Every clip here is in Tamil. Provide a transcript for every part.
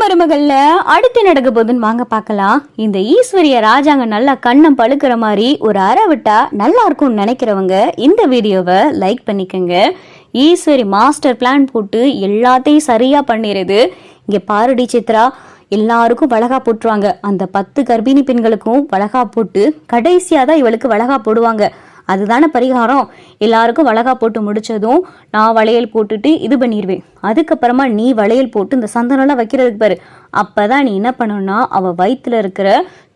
மருமகள்ல அடுத்து நடக்க போதுன்னு வாங்க பார்க்கலாம். இந்த ஈஸ்வரிய ராஜாங்க நல்லா கண்ணம் பழுக்கிற மாதிரி ஒரு அறை விட்டா நல்லா இருக்கும்னு நினைக்கிறவங்க இந்த வீடியோவை லைக் பண்ணிக்கோங்க. ஈஸ்வரி மாஸ்டர் பிளான் போட்டு எல்லாத்தையும் சரியா பண்ணிடுது. இங்க பாரடி சித்ரா எல்லாருக்கும் வளகா போட்டுருவாங்க. அந்த 10 கர்ப்பிணி பெண்களுக்கும் வளகா போட்டு கடைசியா தான் இவளுக்கு வளகா போடுவாங்க. அதுதானே பரிகாரம். எல்லாருக்கும் வளகா போட்டு முடிச்சதும் நான் வளையல் போட்டுட்டு இது பண்ணிடுவேன். அதுக்கப்புறமா நீ வளையல் போட்டு இந்த சந்தனம்லாம் வைக்கிறதுக்கு பாரு. அப்பதான் நீ என்ன பண்ணணும்னா அவ வயிற்றுல இருக்கிற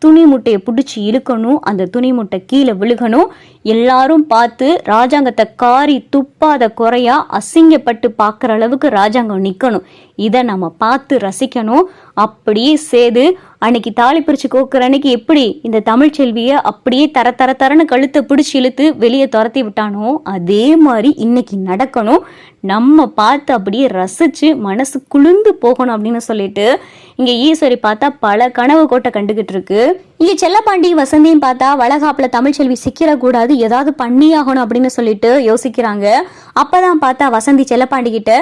துணி முட்டையை பிடிச்சி இழுக்கணும். அந்த துணி முட்டை கீழே விழுகணும். எல்லாரும் பார்த்து ராஜாங்கத்தை காரி துப்பாத குறையா அசிங்கப்பட்டு பார்க்குற அளவுக்கு ராஜாங்கம் நிற்கணும். இதை நம்ம பார்த்து ரசிக்கணும். அப்படியே சேது அன்னைக்கு தாலி பிரிச்சு கோக்குற அன்னைக்கு எப்படி இந்த தமிழ் செல்வியை அப்படியே தரன்னு கழுத்தை பிடிச்சி இழுத்து வெளியே துரத்தி விட்டானோ அதே மாதிரி இன்னைக்கு நடக்கணும். நம்ம பார்த்து அப்படியே ரசிச்சு மனசு குளிர்ந்து போகணும் அப்படின்னு சொல்லிட்டு இங்க ஈஸ்வரி பார்த்தா பல கனவு கோட்டை கண்டுகிட்டு இருக்கு. இங்க செல்லப்பாண்டி வசந்தியும் பார்த்தா வளகாப்புல தமிழ்ச்செல்வி சிக்கிடக்கூடாது, ஏதாவது பண்ணியாகணும் அப்படின்னு சொல்லிட்டு யோசிக்கிறாங்க. அப்பதான் பார்த்தா வசந்தி செல்லப்பாண்டி கிட்ட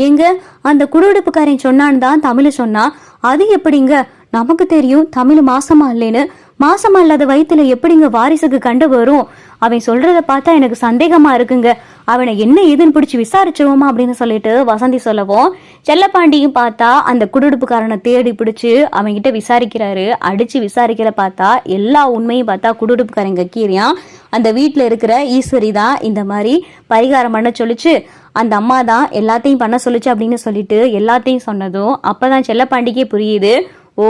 எங்க அந்த குடுகுடுப்புக்காரன் சொன்னான்னு தான் தமிழ் சொன்னா. அது எப்படிங்க, நமக்கு தெரியும் தமிழ் மாசமா இல்லைன்னு. மாசமா இல்லாத வயிற்றுல எப்படிங்க வாரிசுக்கு கண்டு வரும்? அவன் சொல்றத பார்த்தா எனக்கு சந்தேகமா இருக்குங்க. அவனை என்ன ஏதுன்னு பிடிச்சி விசாரிச்சுவோமா அப்படின்னு சொல்லிட்டு வசந்தி சொல்லவும் செல்லப்பாண்டியும் பார்த்தா அந்த குடுடுப்புக்காரனை தேடி பிடிச்சு அவன்கிட்ட விசாரிக்கிறாரு. அடிச்சு விசாரிக்கிற பார்த்தா எல்லா உண்மையும் பார்த்தா குடுடுப்புக்காரன் கக்கீரியான். அந்த வீட்டில் இருக்கிற ஈஸ்வரி தான் இந்த மாதிரி பரிகாரம் பண்ண சொல்லிச்சு. அந்த அம்மா தான் எல்லாத்தையும் பண்ண சொல்லிச்சு அப்படின்னு சொல்லிட்டு எல்லாத்தையும் சொன்னதும் அப்பதான் செல்லப்பாண்டிக்கே புரியுது. ஓ,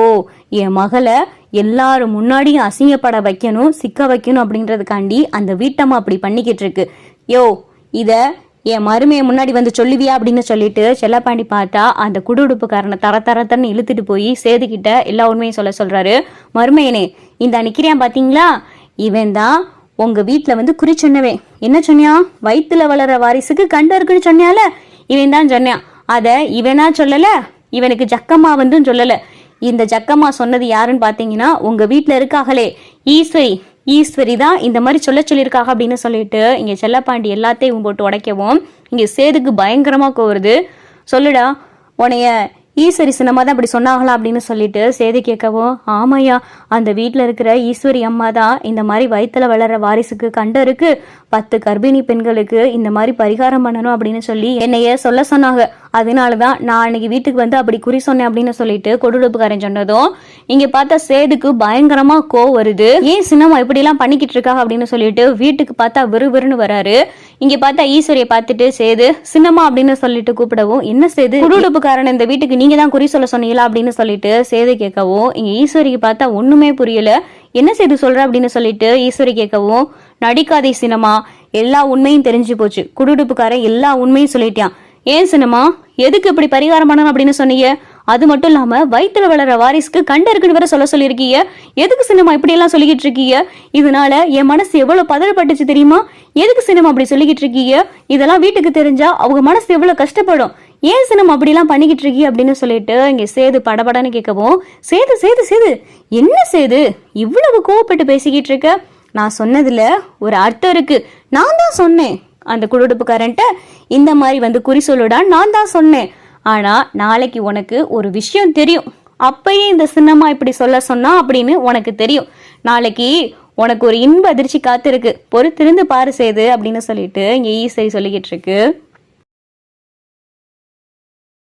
என் மகளை எல்லாரும் முன்னாடியும் அசிங்கப்பட வைக்கணும், சிக்க வைக்கணும் அப்படின்றதுக்காண்டி அந்த வீட்டம்மா அப்படி பண்ணிக்கிட்டு இருக்கு. யோ, இத என் மருமையை முன்னாடி வந்து சொல்லுவியா அப்படின்னு சொல்லிட்டு செல்லப்பாண்டி பார்த்தா அந்த குடுகுடுப்புக்காரனை தரன்னு இழுத்துட்டு போய் சேதுக்கிட்ட எல்லா உண்மையும் சொல்றாரு. மருமையனே, இந்த நிக்கிறியான் பாத்தீங்களா, இவன் தான் உங்க வீட்டுல வந்து குறி சொன்னவே. என்ன சொன்னியா? வயிற்றுல வளர வாரிசுக்கு கண்டு இருக்குன்னு சொன்னியால, இவன் தான் சொன்னான். அத இவனா சொல்லல, இவனுக்கு ஜக்கம்மா வந்து சொல்லல. இந்த ஜக்கம்மா சொன்னது யாருன்னு பாத்தீங்கன்னா உங்க வீட்டுல இருக்காங்களே ஈஸ்வரி தான் இந்த மாதிரி சொல்லியிருக்காங்க அப்படின்னு சொல்லிட்டு இங்க செல்லப்பாண்டி எல்லாத்தையும் போட்டு உடைக்கவும் இங்க சேதுக்கு பயங்கரமா கோருது. சொல்லுடா, உனைய ஈஸ்வரி சின்னம்மா தான் அப்படி சொன்னாங்களா அப்படின்னு சொல்லிட்டு சேது கேட்கவும், ஆமையா, அந்த வீட்டில் இருக்கிற ஈஸ்வரி அம்மா தான் இந்த மாதிரி வயிற்றுல வளர்ற வாரிசுக்கு கண்டு இருக்கு, 10 கர்ப்பிணி பெண்களுக்கு இந்த மாதிரி பரிகாரம் பண்ணணும் அப்படின்னு சொல்லி என்னைய சொல்ல சொன்னாங்க. அதனாலதான் நான் அன்னைக்கு வீட்டுக்கு வந்து அப்படி குறி சொன்னேன் அப்படின்னு சொல்லிட்டு கொடுடுப்புக்காரன் சொன்னதும் இங்க பார்த்தா சேதுக்கு பயங்கரமா வருது. ஏன் சின்னம்மா இப்படி எல்லாம் பண்ணிக்கிட்டு இருக்காங்க அப்படின்னு சொல்லிட்டு வீட்டுக்கு பார்த்தா விறுவிறுன்னு வராரு. இங்க பார்த்தா ஈஸ்வரியை பார்த்துட்டு சேது சின்னம்மா அப்படின்னு சொல்லிட்டு கூப்பிடவும், என்ன சேது, கொடுடுப்புக்காரன் இந்த வீட்டுக்கு நீங்க தான் குறி சொல்ல சொன்னீங்களா அப்படின்னு சொல்லிட்டு சேது கேட்கவும் இங்க ஈஸ்வரிக்கு பார்த்தா ஒண்ணுமே புரியல. என்ன சேது சொல்ற அப்படின்னு சொல்லிட்டு ஈஸ்வரி கேட்கவும், நடிக்காதே சின்னம்மா, எல்லா உண்மையும் தெரிஞ்சு போச்சு, குடுடுப்புக்காரன் எல்லா உண்மையும் சொல்லிட்டான். ஏன் சின்னம்மா, எதுக்கு இப்படி பரிகாரம் பண்ணணும் அப்படின்னு சொன்னீங்க? அது மட்டும் இல்லாம வயிற்றுல வளர வாரிசுக்கு கண்டு இருக்குன்னு வேற சொல்லியிருக்கீங்க. எதுக்கு சின்னம்மா இப்படி எல்லாம் சொல்லிக்கிட்டு இருக்கீங்க? இதனால என் மனசு எவ்வளவு பதறப்பட்டுச்சு தெரியுமா? எதுக்கு சின்னம்மா அப்படி சொல்லிக்கிட்டு இருக்கீங்க? இதெல்லாம் வீட்டுக்கு தெரிஞ்சா அவங்க மனசு எவ்வளவு கஷ்டப்படும். ஏன் சின்னம்மா அப்படி எல்லாம் பண்ணிக்கிட்டு இருக்கீங்க அப்படின்னு சொல்லிட்டு இங்க சேது படபடன்னு கேட்கவும், சேது சேது சேது என்ன சேது இவ்வளவு கோவப்பட்டு பேசிக்கிட்டு இருக்க? நான் சொன்னதுல ஒரு அர்த்தம் இருக்கு. நான் தான் சொன்னேன் அந்த குடுடுப்புக்காரன்ட்ட இந்த மாதிரி வந்து குறி சொல்லுடா, நான் தான் சொன்னேன். ஆனா நாளைக்கு உனக்கு ஒரு விஷயம் தெரியும். அப்பயே இந்த சின்னம்மா இப்படி சொல்ல சொன்னா அப்படின்னு உனக்கு தெரியும். நாளைக்கு உனக்கு ஒரு இன்ப அதிர்ச்சி காத்திருக்கு, பொறுத்திருந்து பாரு சேது அப்படின்னு சொல்லிட்டு இங்க ஈஸ்வரி சொல்லிக்கிட்டு இருக்கு.